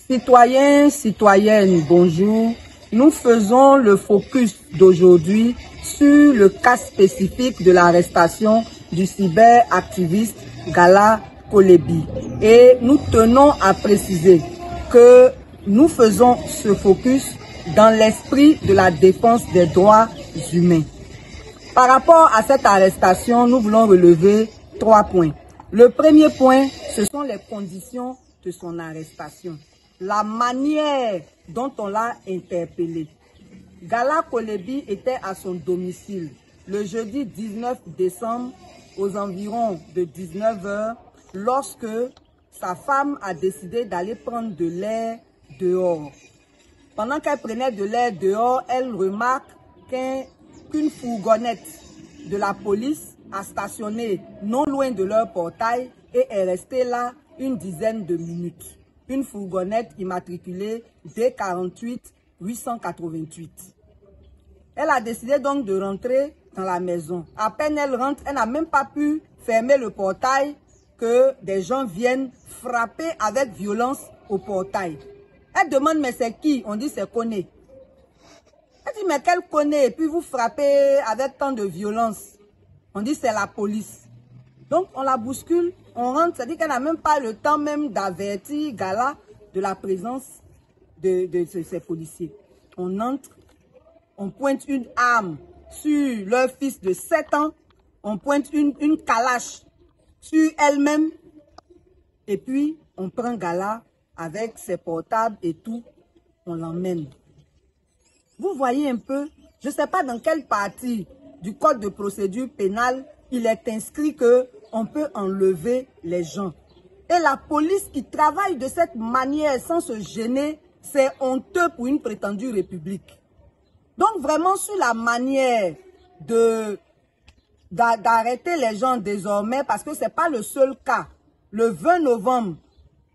Citoyens, citoyennes, bonjour. Nous faisons le focus d'aujourd'hui sur le cas spécifique de l'arrestation du cyberactiviste Gala Kolebi. Et nous tenons à préciser que nous faisons ce focus dans l'esprit de la défense des droits humains. Par rapport à cette arrestation, nous voulons relever 3 points. Le premier point, ce sont les conditions de son arrestation. La manière dont on l'a interpellé. Gala Kolebi était à son domicile le jeudi 19 décembre aux environs de 19 h lorsque sa femme a décidé d'aller prendre de l'air dehors. Pendant qu'elle prenait de l'air dehors, elle remarque qu'une fourgonnette de la police a stationné non loin de leur portail et est restée là une dizaine de minutes. Une fourgonnette immatriculée D48 888. Elle a décidé donc de rentrer dans la maison. À peine elle rentre, elle n'a même pas pu fermer le portail que des gens viennent frapper avec violence au portail. Elle demande mais c'est qui? On dit c'est Koné. Elle dit mais quel Koné? Et puis vous frappez avec tant de violence. On dit c'est la police. Donc on la bouscule, on rentre, c'est-à-dire qu'elle n'a même pas le temps même d'avertir Gala de la présence de ces policiers. On entre, on pointe une arme sur leur fils de 7 ans, on pointe une calache sur elle-même, et puis on prend Gala avec ses portables et tout, on l'emmène. Vous voyez un peu, je ne sais pas dans quelle partie du code de procédure pénale il est inscrit qu'on peut enlever les gens. Et la police qui travaille de cette manière sans se gêner, c'est honteux pour une prétendue république. Donc vraiment sur la manière d'arrêter les gens désormais, parce que ce n'est pas le seul cas. Le 20 novembre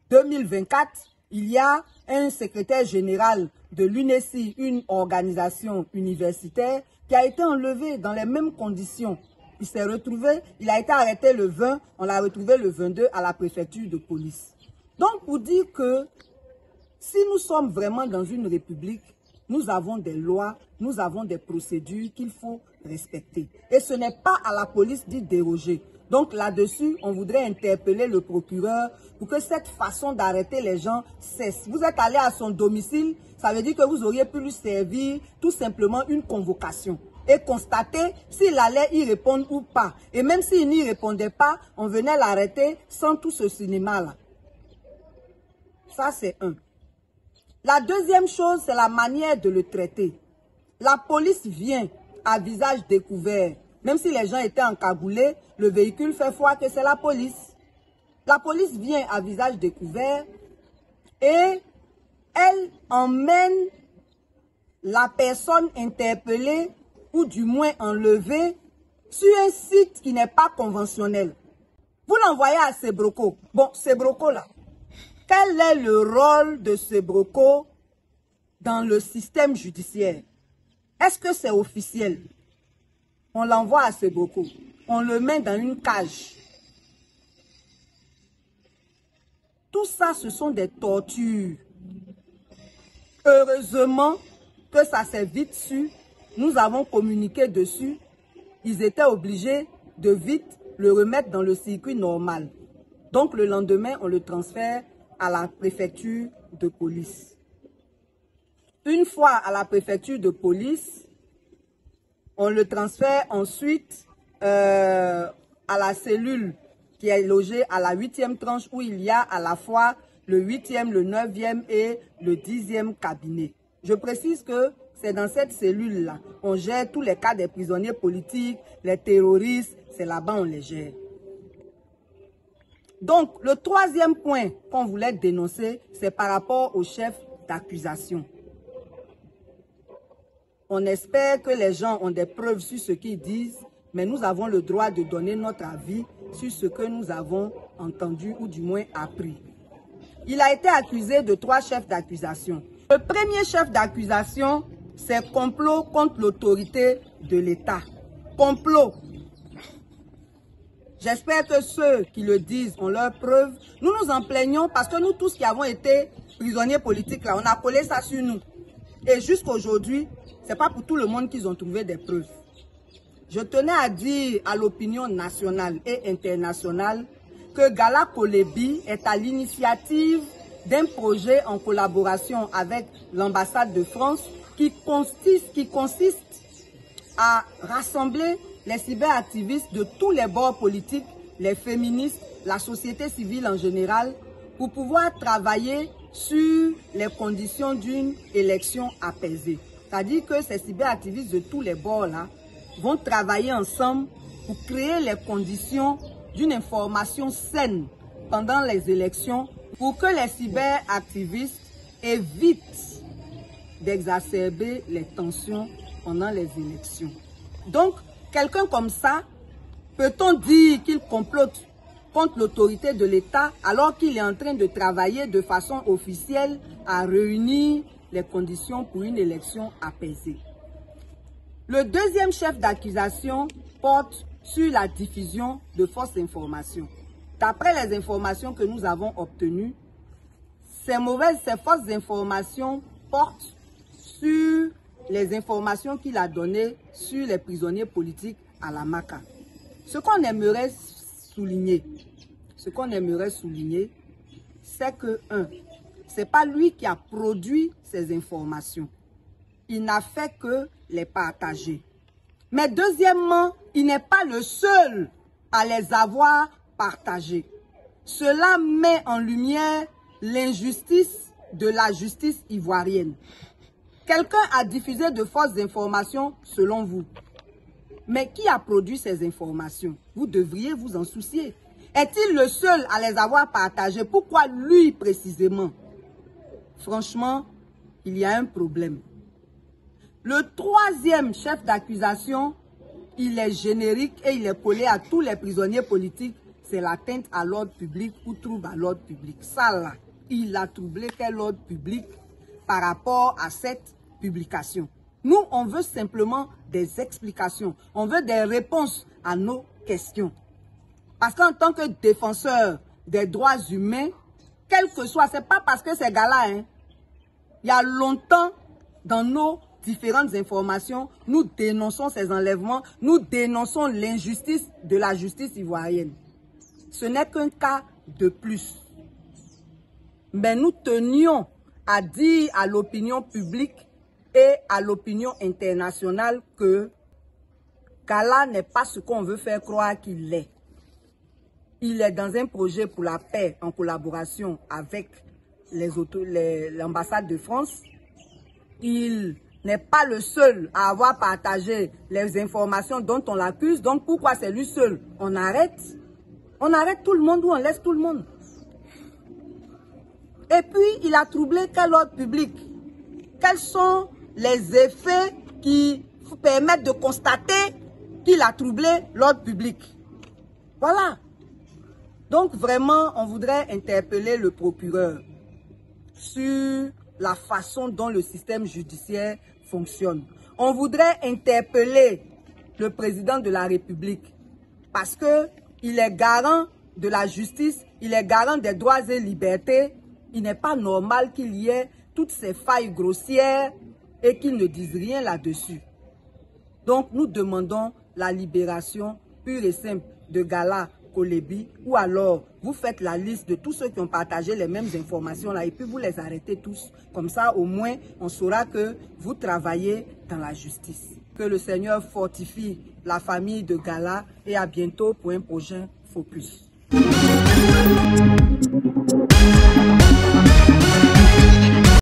2024, il y a un secrétaire général de l'UNESI, une organisation universitaire, qui a été enlevé dans les mêmes conditions. Il s'est retrouvé, il a été arrêté le 20, on l'a retrouvé le 22 à la préfecture de police. Donc pour dire que si nous sommes vraiment dans une république, nous avons des lois, nous avons des procédures qu'il faut respecter. Et ce n'est pas à la police d'y déroger. Donc là-dessus, on voudrait interpeller le procureur pour que cette façon d'arrêter les gens cesse. Vous êtes allé à son domicile, ça veut dire que vous auriez pu lui servir tout simplement une convocation et constater s'il allait y répondre ou pas. Et même s'il n'y répondait pas, on venait l'arrêter sans tout ce cinéma-là. Ça, c'est un. La deuxième chose, c'est la manière de le traiter. La police vient à visage découvert. Même si les gens étaient encagoulés, le véhicule fait foi que c'est la police. La police vient à visage découvert et elle emmène la personne interpellée ou du moins enlevée sur un site qui n'est pas conventionnel. Vous l'envoyez à Sebroco. Bon, Sebroco là, quel est le rôle de Sebroco dans le système judiciaire? Est-ce que c'est officiel? On l'envoie à Sebroco. On le met dans une cage. Tout ça, ce sont des tortures. Heureusement que ça s'est vite su. Nous avons communiqué dessus. Ils étaient obligés de vite le remettre dans le circuit normal. Donc le lendemain, on le transfère à la préfecture de police. Une fois à la préfecture de police, on le transfère ensuite à la cellule qui est logée à la 8e tranche où il y a à la fois le 8e, le 9e et le 10e cabinet. Je précise que c'est dans cette cellule-là. On gère tous les cas des prisonniers politiques, les terroristes, c'est là-bas on les gère. Donc, le troisième point qu'on voulait dénoncer, c'est par rapport au chef d'accusation. On espère que les gens ont des preuves sur ce qu'ils disent, mais nous avons le droit de donner notre avis sur ce que nous avons entendu ou du moins appris. Il a été accusé de 3 chefs d'accusation. Le premier chef d'accusation, c'est complot contre l'autorité de l'État. Complot. J'espère que ceux qui le disent ont leurs preuves. Nous nous en plaignons parce que nous tous qui avons été prisonniers politiques, là, on a collé ça sur nous. Et jusqu'à aujourd'hui, ce n'est pas pour tout le monde qu'ils ont trouvé des preuves. Je tenais à dire à l'opinion nationale et internationale que Gala Kolebi est à l'initiative d'un projet en collaboration avec l'ambassade de France qui consiste à rassembler les cyberactivistes de tous les bords politiques, les féministes, la société civile en général, pour pouvoir travailler sur les conditions d'une élection apaisée. C'est-à-dire que ces cyberactivistes de tous les bords-là vont travailler ensemble pour créer les conditions d'une information saine pendant les élections pour que les cyberactivistes évitent d'exacerber les tensions pendant les élections. Donc, quelqu'un comme ça, peut-on dire qu'il complote contre l'autorité de l'État alors qu'il est en train de travailler de façon officielle à réunir les conditions pour une élection apaisée? Le deuxième chef d'accusation porte sur la diffusion de fausses informations. D'après les informations que nous avons obtenues, ces fausses informations portent sur les informations qu'il a données sur les prisonniers politiques à la Maka. Ce qu'on aimerait souligner, c'est que, ce n'est pas lui qui a produit ces informations. Il n'a fait que les partager. Mais deuxièmement, il n'est pas le seul à les avoir partagées. Cela met en lumière l'injustice de la justice ivoirienne. Quelqu'un a diffusé de fausses informations selon vous. Mais qui a produit ces informations? Vous devriez vous en soucier. Est-il le seul à les avoir partagées? Pourquoi lui précisément? Franchement, il y a un problème. Le troisième chef d'accusation, il est générique et il est collé à tous les prisonniers politiques. C'est l'atteinte à l'ordre public ou trouble à l'ordre public. Ça là, il a troublé quel ordre public par rapport à cette publication? Nous, on veut simplement des explications. On veut des réponses à nos questions. Parce qu'en tant que défenseur des droits humains, quel que soit, c'est pas parce que ces gars-là, hein, il y a longtemps, dans nos différentes informations, nous dénonçons ces enlèvements, nous dénonçons l'injustice de la justice ivoirienne. Ce n'est qu'un cas de plus. Mais nous tenions à dire à l'opinion publique et à l'opinion internationale que Gala n'est pas ce qu'on veut faire croire qu'il est. Il est dans un projet pour la paix en collaboration avec l'ambassade de France. Il n'est pas le seul à avoir partagé les informations dont on l'accuse. Donc pourquoi c'est lui seul? On arrête tout le monde ou on laisse tout le monde? Et puis il a troublé quel ordre public? Quels sont les effets qui permettent de constater qu'il a troublé l'ordre public? Voilà. Donc vraiment, on voudrait interpeller le procureur sur la façon dont le système judiciaire fonctionne. On voudrait interpeller le président de la République parce qu'il est garant de la justice, il est garant des droits et libertés. Il n'est pas normal qu'il y ait toutes ces failles grossières et qu'il ne dise rien là-dessus. Donc nous demandons la libération pure et simple de Gala Kolebi, ou alors vous faites la liste de tous ceux qui ont partagé les mêmes informations là et puis vous les arrêtez tous. Comme ça au moins on saura que vous travaillez dans la justice. Que le Seigneur fortifie la famille de Gala et à bientôt pour un prochain Focus.